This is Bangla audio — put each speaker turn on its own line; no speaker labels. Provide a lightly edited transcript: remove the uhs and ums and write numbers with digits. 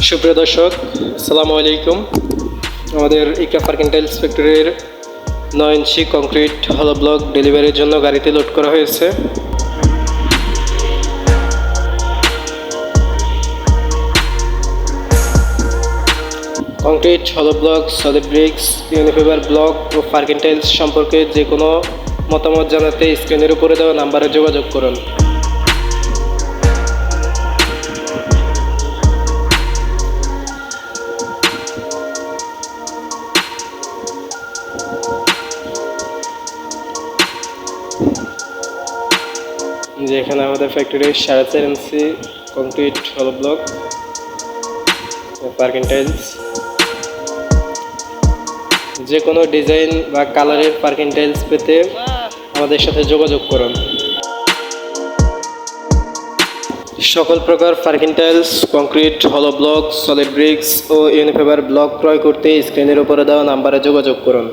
সুপ্রিয় দর্শক, আসসালামু আলাইকুম। আমাদের ইকরা পার্কিং টাইলস ফ্যাক্টরির 9 ইঞ্চি কংক্রিট হলো ব্লক ডেলিভারির জন্য গাড়িতে লোড করা হয়েছে। কংক্রিট হলো ব্লক, সলিড ব্রিক্স, ইউনিফাইবার ব্লক ও পার্কিং টাইলস সম্পর্কে যে কোনো মতামত জানাতে স্ক্রিনের উপরে দেওয়া নাম্বারে যোগাযোগ করুন। যেখানে আমাদের ফ্যাক্টরির 4.5 ইঞ্চি কংক্রিট হলো ব্লক পার্কিং টাইলস, যে কোনো ডিজাইন বা কালারের পার্কিং টাইলস পেতে আমাদের সাথে যোগাযোগ করুন। সকল প্রকার পার্কিং টাইলস, কংক্রিট হলো ব্লক, সলিড ব্রিক্স ও ইউনিফাইবার ব্লক ক্রয় করতে স্ক্রিনের উপরে দেওয়া নাম্বারে যোগাযোগ করুন।